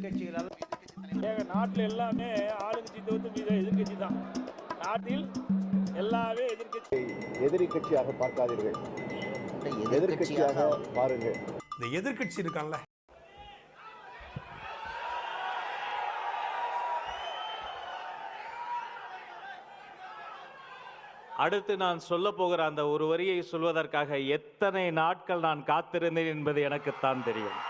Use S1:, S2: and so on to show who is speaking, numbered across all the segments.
S1: எதிர்கட்சிகளால்
S2: நாட்டில் எல்லாமே ஆளுங்கட்சி தவிர்த்து எதிர்கட்சி தான். நாட்டில் எல்லாமே
S3: எதிரி கட்சியாக பார்க்காதீர்கள், எதிர்கட்சியாக பாருங்கள்.
S4: இந்த எதிர்கட்சி இருக்கான்ல,
S5: அடுத்து நான் சொல்ல போகிற அந்த ஒரு வரியை சொல்வதற்காக எத்தனை நாட்கள் நான் காத்திருந்தேன் என்பது எனக்குத்தான் தெரியும்.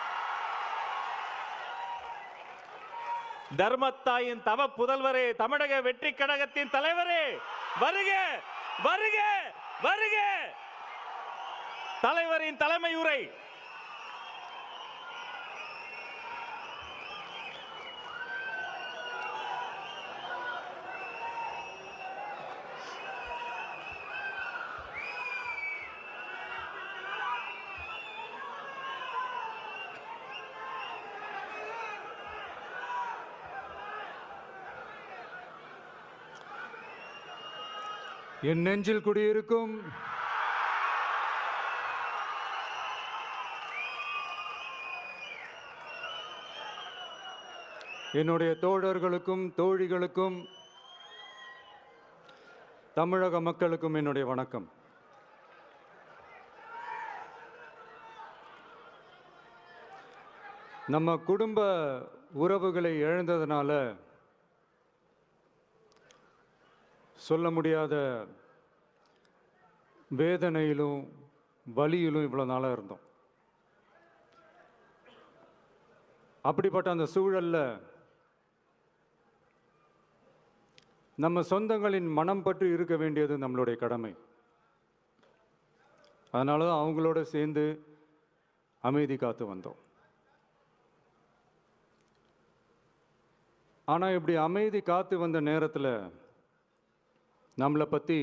S5: தர்மத்தாயின் தவ புதல்வரே, தமிழக வெற்றி கழகத்தின் தலைவரே, வருக வருக வருக. தலைவரின் தலைமை உரை.
S6: என் நெஞ்சில் குடியிருக்கும் என்னுடைய தோழர்களுக்கும் தோழிகளுக்கும் தமிழக மக்களுக்கும் என்னுடைய வணக்கம். நம்ம குடும்ப உறவுகளை இழந்ததுனால சொல்ல முடியாத வேதனையிலும் வலியிலும் இவ்வளோ நாளாக இருந்தோம். அப்படிப்பட்ட அந்த சூழலில் நம்ம சொந்தங்களின் மனம் பற்றி இருக்க வேண்டியது நம்மளுடைய கடமை. அதனால தான் அவங்களோட சேர்ந்து அமைதி காத்து வந்தோம். ஆனால் இப்படி அமைதி காத்து வந்த நேரத்தில் நம்மளை பற்றி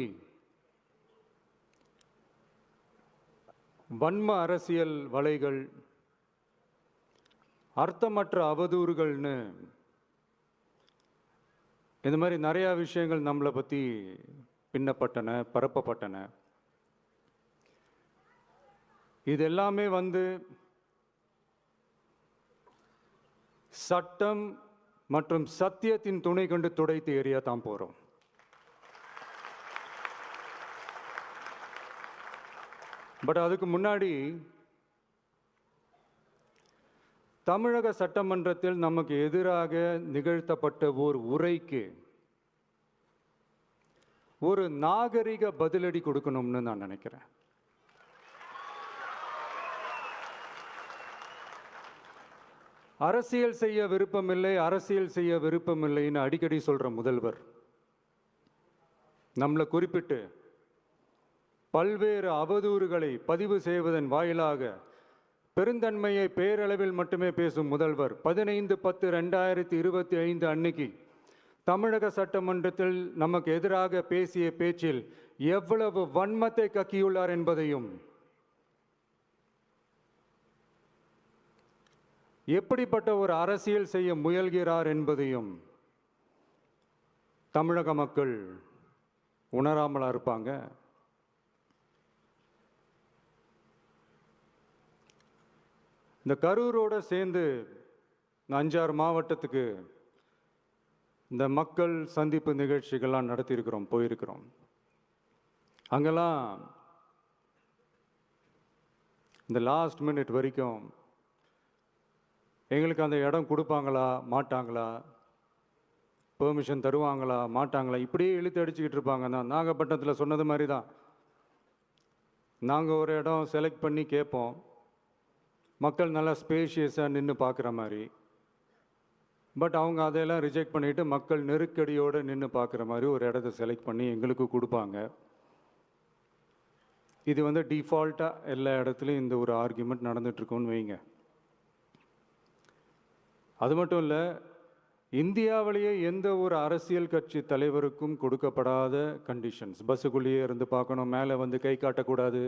S6: வன்ம அரசியல் வலைகள், அர்த்தமற்ற அவதூறுகள்னு இந்த மாதிரி நிறையா விஷயங்கள் நம்மளை பற்றி பின்னப்பட்டன, பரப்பப்பட்டன. இது எல்லாமே சட்டம் மற்றும் சத்தியத்தின் துணை கொண்டு துடைத்து எறிய தான் போகிறோம். பட் அதுக்கு முன்னாடி தமிழக சட்டமன்றத்தில் நமக்கு எதிராக நிகழ்த்தப்பட்ட ஓர் உரைக்கு ஒரு நாகரிக பதிலடி கொடுக்கணும்னு நான் நினைக்கிறேன். அரசியல் செய்ய விருப்பமில்லை, அரசியல் செய்ய விருப்பமில்லைன்னு அடிக்கடி சொல்ற முதல்வர் நம்மளை குறிப்பிட்டு பல்வேறு அவதூறுகளை பதிவு செய்வதன் வாயிலாக பெருந்தன்மையை பேரளவில் மட்டுமே பேசும் முதல்வர் 15/10/2025 அன்னைக்கு தமிழக சட்டமன்றத்தில் நமக்கு எதிராக பேசிய பேச்சில் எவ்வளவு வன்மத்தை கக்கியுள்ளார் என்பதையும், எப்படிப்பட்ட ஒரு அரசியல் செய்ய முயல்கிறார் என்பதையும் தமிழக மக்கள் உணராமலா இருப்பாங்க? இந்த கரூரோடு சேர்ந்து 5-6 மாவட்டத்துக்கு இந்த மக்கள் சந்திப்பு நிகழ்ச்சிகள்லாம் நடத்தியிருக்கிறோம், போயிருக்கிறோம். அங்கெல்லாம் இந்த லாஸ்ட் மினிட் வரைக்கும் எங்களுக்கு அந்த இடம் கொடுப்பாங்களா மாட்டாங்களா, பெர்மிஷன் தருவாங்களா மாட்டாங்களா, இப்படியே இழுத்து அடிச்சுக்கிட்டு இருப்பாங்க. நான் நாகப்பட்டினத்தில் சொன்னது மாதிரி தான், நாங்கள் ஒரு இடம் செலக்ட் பண்ணி கேட்போம், மக்கள் நல்லா ஸ்பேஷியஸாக நின்று பார்க்குற மாதிரி. பட் அவங்க அதையெல்லாம் ரிஜெக்ட் பண்ணிவிட்டு மக்கள் நெருக்கடியோடு நின்று பார்க்குற மாதிரி ஒரு இடத்த செலக்ட் பண்ணி எங்களுக்கு கொடுப்பாங்க. இது டிஃபால்ட்டாக எல்லா இடத்துலையும் இந்த ஒரு ஆர்கியூமெண்ட் நடந்துகிட்ருக்கோன்னு வைங்க. அது மட்டும் இல்லை, இந்தியாவிலேயே எந்த ஒரு அரசியல் கட்சி தலைவருக்கும் கொடுக்கப்படாத கண்டிஷன்ஸ். பஸ்ஸுக்குள்ளேயே இருந்து பார்க்கணும், மேலே கை காட்டக்கூடாது,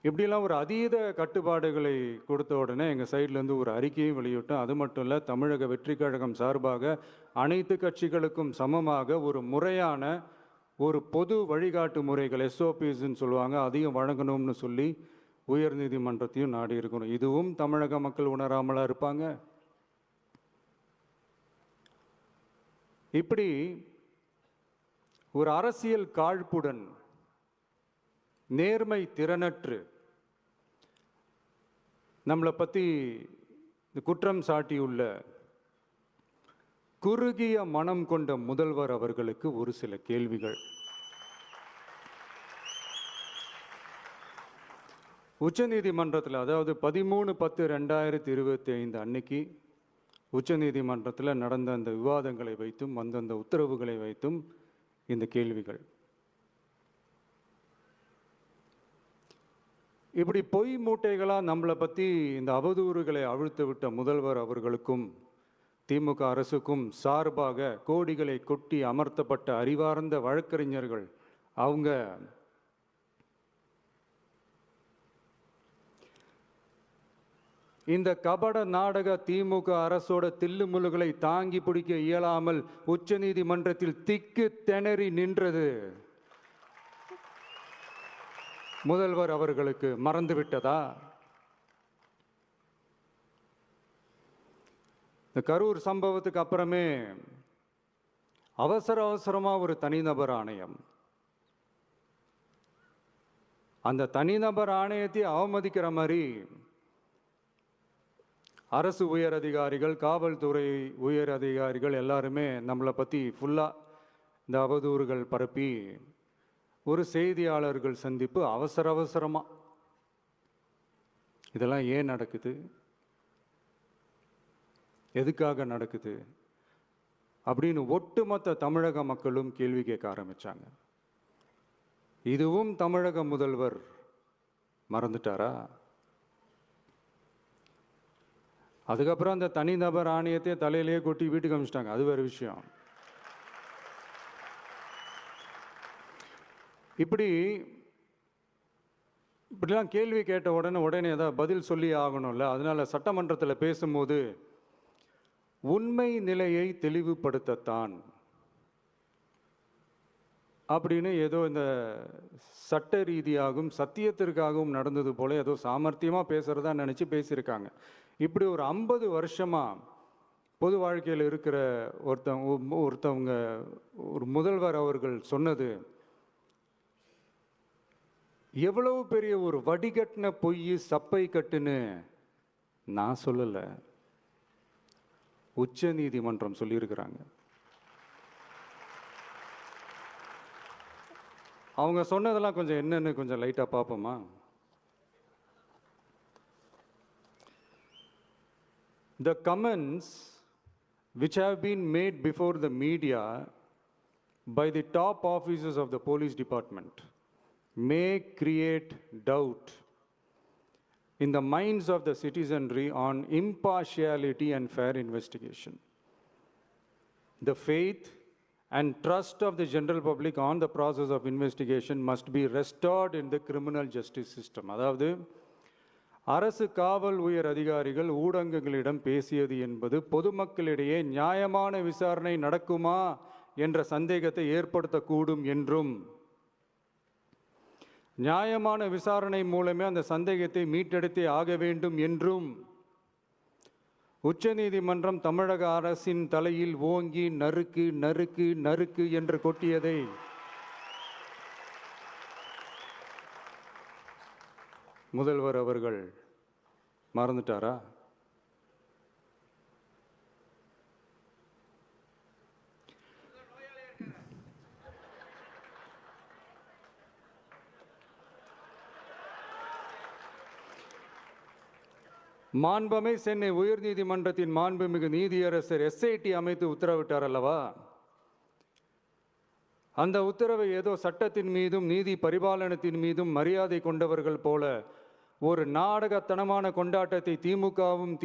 S6: இப்படிலாம் ஒரு அதீத கட்டுப்பாடுகளை கொடுத்த உடனே எங்கள் சைட்லேருந்து ஒரு அறிக்கையும் வெளியிட்டோம். அது மட்டும் இல்லை, தமிழக வெற்றி கழகம் சார்பாக அனைத்து கட்சிகளுக்கும் சமமாக ஒரு முறையான ஒரு பொது வழிகாட்டு முறைகள், SOPஸ்ன்னு சொல்லுவாங்க, அதையும் வழங்கணும்னு சொல்லி உயர்நீதிமன்றத்தையும் நாடி இருக்கணும். இதுவும் தமிழக மக்கள் உணராமலா இருப்பாங்க? இப்படி ஒரு அரசியல் காழ்ப்புடன், நேர்மை திறனற்று நம்மளை பற்றி குற்றம் சாட்டியுள்ள குறுகிய மனம் கொண்ட முதல்வர் அவர்களுக்கு ஒரு சில கேள்விகள். உச்சநீதிமன்றத்தில், அதாவது 13/10/2025 அன்னைக்கு உச்சநீதிமன்றத்தில் நடந்த அந்த விவாதங்களை வைத்தும் அந்தந்த உத்தரவுகளை வைத்தும் இந்த கேள்விகள். இப்படி பொய் மூட்டைகளாக நம்மளை பற்றி இந்த அவதூறுகளை அவிழ்த்து விட்ட முதல்வர் அவர்களுக்கும் திமுக அரசுக்கும் சார்பாக கோடிகளை கொட்டி அமர்த்தப்பட்ட அறிவார்ந்த வழக்கறிஞர்கள் அவங்க இந்த கபட நாடக திமுக அரசோட தில்லுமுல்லுகளை தாங்கி பிடிக்க இயலாமல் உச்சநீதிமன்றத்தில் திக்கு திணறி நின்றது முதல்வர் அவர்களுக்கு மறந்துவிட்டதா? இந்த கரூர் சம்பவத்துக்கு அப்புறமே அவசரமா ஒரு தனிநபர் ஆணையம், அந்த தனிநபர் ஆணையத்தை அவமதிக்கிற மாதிரி அரசு உயர் அதிகாரிகள், காவல்துறை உயர் அதிகாரிகள் எல்லாருமே நம்மளை பற்றி ஃபுல்லாக இந்த அவதூறுகள் பரப்பி ஒரு செய்தியாளர்கள் சந்திப்பு அவசரமாக. இதெல்லாம் ஏன் நடக்குது, எதுக்காக நடக்குது அப்படின்னு ஒட்டுமொத்த தமிழக மக்களும் கேள்வி கேட்க ஆரம்பிச்சாங்க. இதுவும் தமிழக முதல்வர் மறந்துட்டாரா? அதுக்கப்புறம் அந்த தனிநபர் ஆணையத்தை தலையிலேயே கொட்டி வீட்டுக்கு அனுப்பிச்சிட்டாங்க. அது வேறு விஷயம். இப்படிலாம் கேள்வி கேட்ட உடனே ஏதாவது பதில் சொல்லி ஆகணும்ல. அதனால சட்டமன்றத்தில் பேசும்போது உண்மை நிலையை தெளிவுபடுத்தத்தான் அப்படின்னு ஏதோ இந்த சட்ட ரீதியாகவும் சத்தியத்திற்காகவும் நடந்தது போல ஏதோ சாமர்த்தியமாக பேசுகிறதா நினச்சி பேசியிருக்காங்க. இப்படி ஒரு 50 வருஷமாக பொது வாழ்க்கையில் இருக்கிற ஒருத்தவங்க ஒரு முதல்வர் அவர்கள் சொன்னது எவ்வளவு பெரிய ஒரு வடிகட்டின பொய், சப்பை கட்டுன்னு நான் சொல்லலை, உச்ச நீதிமன்றம் சொல்லியிருக்கிறாங்க. அவங்க சொன்னதெல்லாம் கொஞ்சம் என்னன்னு கொஞ்சம் லைட்டாக பார்ப்போமா? The comments which have been made before the media by the top officers of the police department may create doubt in the minds of the citizenry on impartiality and fair investigation. The faith and trust of the general public on the process of investigation must be restored in the criminal justice system. அதாவது அரசு காவல் உயர் அதிகாரிகள் ஊடகங்களிடம் பேசியது என்பது பொதுமக்களிடையே நியாயமான விசாரணை நடக்குமா என்ற சந்தேகத்தை ஏற்படுத்தக்கூடும் என்றும், நியாயமான விசாரணை மூலமே அந்த சந்தேகத்தை மீட்டெடுத்தே ஆக வேண்டும் என்றும் உச்சநீதிமன்றம் தமிழக அரசின் தலையில் ஓங்கி நறுக்கு நறுக்கு நறுக்கு என்று கொட்டியதை முதல்வர் அவர்கள் மறந்துட்டாரா? மாண்புமை சென்னை உயர்நீதிமன்றத்தின் மாண்புமிகு நீதியரசர் SIT அமைத்து உத்தரவிட்டார் அல்லவா? அந்த உத்தரவை ஏதோ சட்டத்தின் மீதும் நீதி பரிபாலனத்தின் மீதும் மரியாதை கொண்டவர்கள் போல ஒரு நாடகத்தனமான கொண்டாட்டத்தை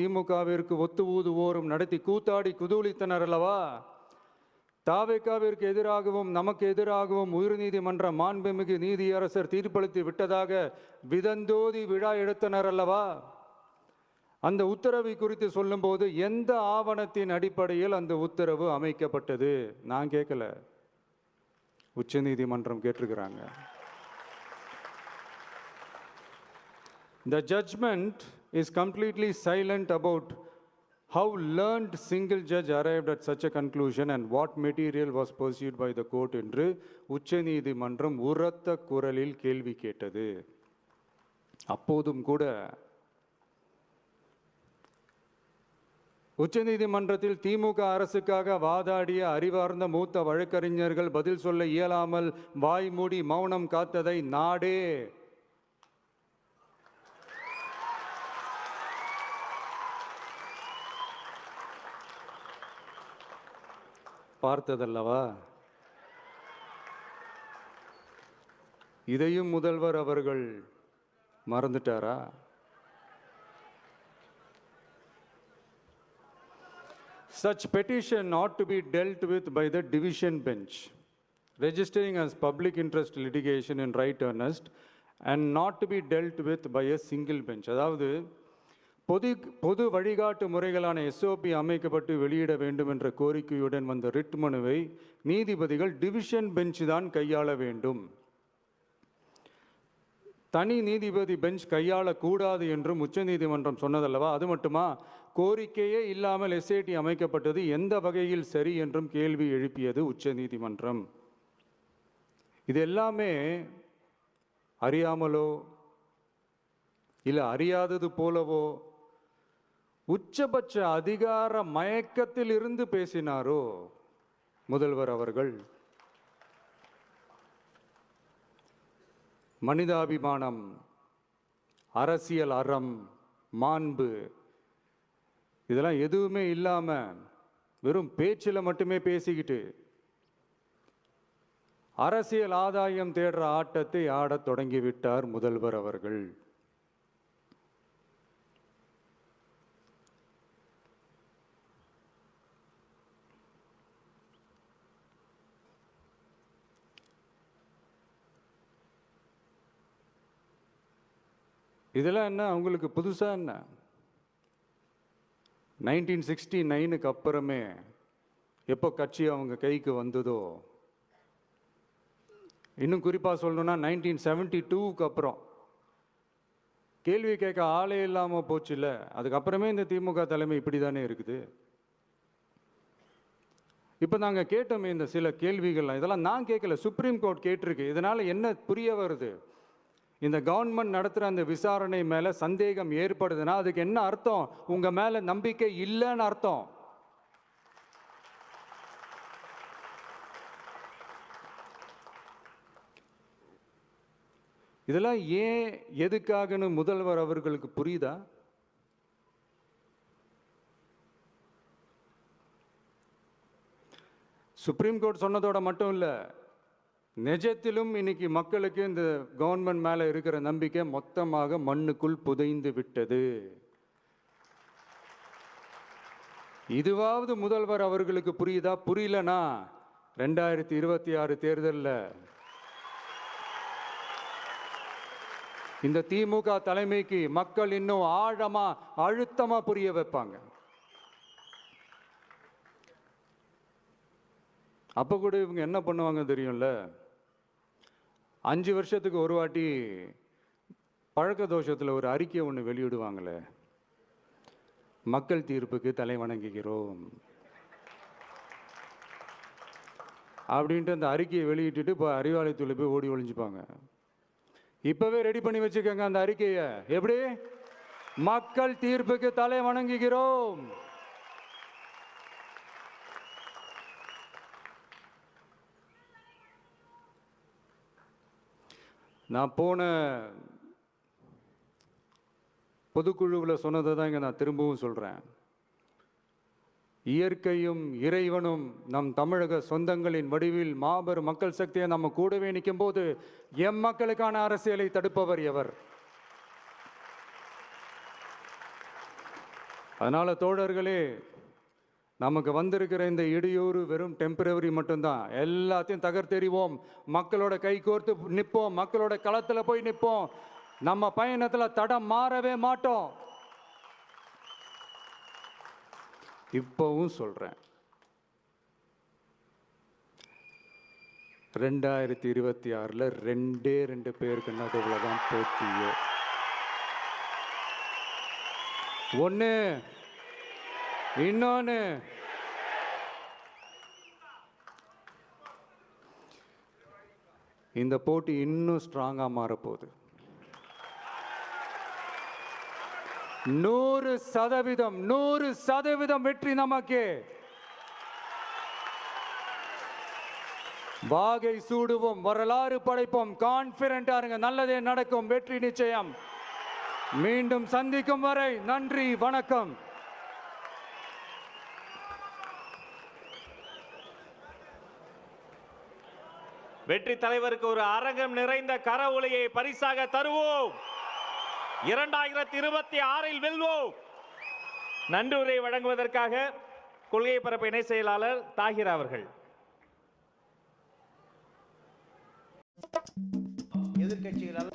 S6: திமுகவிற்கு ஒத்து ஊதுவோரும் நடத்தி கூத்தாடி குதூளித்தனர் அல்லவா? தாவேக்காவிற்கு எதிராகவும் நமக்கு எதிராகவும் உயர்நீதிமன்ற மாண்புமிகு நீதியரசர் தீர்ப்பளித்து விட்டதாக விதந்தோதி விழா எடுத்தனர் அல்லவா? அந்த உத்தரவை குறித்து சொல்லும்போது எந்த ஆவணத்தின் அடிப்படையில் அந்த உத்தரவு அமைக்கப்பட்டது? நான் கேட்கல, உச்சநீதிமன்றம் கேட்டிருக்கிறாங்க. The judgment is completely silent about How learned single judge arrived at such a conclusion and what material was pursued by the court என்று உச்சநீதிமன்றம் உரத்த குரலில் கேள்வி கேட்டது. அப்போதும் கூட உச்சநீதிமன்றத்தில் திமுக அரசுக்காக வாதாடிய அறிவார்ந்த மூத்த வழக்கறிஞர்கள் பதில் சொல்ல இயலாமல் வாய் மூடி மௌனம் காத்ததை நாடே பார்த்ததல்லவா? இதையும் முதல்வர் அவர்கள் மறந்துட்டாரா? Such petition ought to be dealt with by the division bench, registering as public interest litigation in right earnest and not to be dealt with by a single bench. அதாவது பொது வழிகாட்டு முறைகளான எஸ்ஓபி அமைக்கப்பட்டு வெளியிட வேண்டும் என்ற கோரிக்கையுடன் வந்த ரிட் மனுவை நீதிபதிகள் டிவிஷன் பெஞ்ச் தான் கையாள வேண்டும். தனி நீதிபதி பெஞ்ச் கையாளக்கூடாது என்றும் உச்சநீதிமன்றம் சொன்னதல்லவா? அது மட்டுமா, கோரிக்கையே இல்லாமல் எஸ்ஐடி அமைக்கப்பட்டது எந்த வகையில் சரி என்றும் கேள்வி எழுப்பியது உச்சநீதிமன்றம். இது எல்லாமே அறியாமலோ இல்லை அறியாதது போலவோ உச்சபட்ச அதிகார மயக்கத்தில் இருந்து பேசினாரோ முதல்வர் அவர்கள்? மனிதாபிமானம், அரசியல் அறம், மாண்பு இதெல்லாம் எதுவுமே இல்லாம வெறும் பேச்சில் மட்டுமே பேசிக்கிட்டு அரசியல் ஆதாயம் தேடுற ஆட்டத்தை ஆடத் தொடங்கிவிட்டார் முதல்வர் அவர்கள். இதெல்லாம் என்ன அவங்களுக்கு புதுசா? என்ன 1969க்கு அப்புறமே எப்போ கட்சி அவங்க கைக்கு வந்ததோ, இன்னும் குறிப்பாக சொல்லணும்னா 1972க்கு அப்புறம் கேள்வி கேட்க ஆளே இல்லாமல் போச்சுல்ல, அதுக்கப்புறமே இந்த திமுக தலைமை இப்படி தானே இருக்குது. இப்போ நாங்கள் கேட்டோமே இந்த சில கேள்விகள்லாம், இதெல்லாம் நான் கேட்கல, சுப்ரீம் கோர்ட் கேட்டிருக்கு. இதனால் என்ன புரிய வருது? இந்த கவர்மெண்ட் நடத்துகிற அந்த விசாரணை மேலே சந்தேகம் ஏற்படுதுன்னா அதுக்கு என்ன அர்த்தம்? உங்க மேலே நம்பிக்கை இல்லைன்னு அர்த்தம். இதெல்லாம் ஏன் எதுக்காகன்னு முதல்வர் அவர்களுக்கு புரியுதா? சுப்ரீம் கோர்ட் சொன்னதோட மட்டும் இல்லை, நிஜத்திலும் இன்னைக்கு மக்களுக்கு இந்த கவர்மெண்ட் மேலே இருக்கிற நம்பிக்கை மொத்தமாக மண்ணுக்குள் புதைந்து விட்டது. இதுவாவது முதல்வர் அவர்களுக்கு புரியுதா? புரியலனா 2026 தேர்தலில் இந்த திமுக தலைமைக்கு மக்கள் இன்னும் ஆழமா அழுத்தமா புரிய வைப்பாங்க. அப்ப கூட இவங்க என்ன பண்ணுவாங்க தெரியும்ல, 5 வருஷத்துக்கு ஒரு வாட்டி பழக்க தோஷத்தில் ஒரு அறிக்கை ஒன்று வெளியிடுவாங்களே, மக்கள் தீர்ப்புக்கு தலை வணங்குகிறோம் அப்படின்ட்டு அந்த அறிக்கையை வெளியிட்டுட்டு இப்போ அறிவாலயத்தில் போய் ஓடி ஒளிஞ்சுப்பாங்க. இப்பவே ரெடி பண்ணி வச்சுக்கோங்க அந்த அறிக்கையை. எப்படி? மக்கள் தீர்ப்புக்கு தலை வணங்குகிறோம். நான் போன பொதுக்குழுவில் சொன்னதை தான் இங்கே நான் திரும்பவும் சொல்கிறேன். இயற்கையும் இறைவனும் நம் தமிழக சொந்தங்களின் வடிவில் மாபெரும் மக்கள் சக்தியை நம்ம கூடவே நிற்கும் போது எம் மக்களுக்கான அரசியலை தடுப்பவர் எவர்? அதனால தோழர்களே, நமக்கு வந்திருக்கிற இந்த இடையூறு வெறும் டெம்பரவரி மட்டும்தான். எல்லாத்தையும் தகர்த்தெறிவோம், மக்களோட கை கோர்த்து நிற்போம், மக்களோட களத்தில் போய் நிற்போம். நம்ம பயணத்தில் தடம் மாறவே மாட்டோம். இப்பவும் சொல்றேன், 2026ல் 2 பேருக்கு நடுவில் தான் போட்டியே. ஒன்று இன்னொன்னு, இந்த போட்டி இன்னும் ஸ்ட்ராங்கா மாறப்போகுது. 100% வெற்றி நமக்கு. வாகை சூடுவோம், வரலாறு படைப்போம், கான்பிடண்டா இருங்க, நல்லதே நடக்கும், வெற்றி நிச்சயம். மீண்டும் சந்திக்கும் வரை நன்றி, வணக்கம்.
S5: வெற்றி தலைவருக்கு ஒரு அரங்கம் நிறைந்த கரவொலியை பரிசாக தருவோம். 2026 வெல்வோம். நன்றியுரை வழங்குவதற்காக கொள்கை பரப்பு இணை செயலாளர் தாகிர் அவர்கள்.
S3: எதிர்க்கட்சிகளால்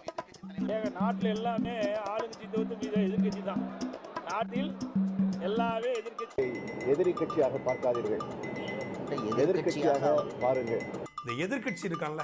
S2: நாட்டில் எல்லாமே ஆளுங்கட்சி தவிர்த்து மீது எதிர்கட்சி தான். நாட்டில் எல்லாமே எதிர்கட்சி.
S3: எதிரி கட்சியாக பார்க்காதீர்கள், எதிர்க்கட்சியாக பாருங்கள்.
S1: இந்த எதிர்க்கட்சி இருக்கான்ல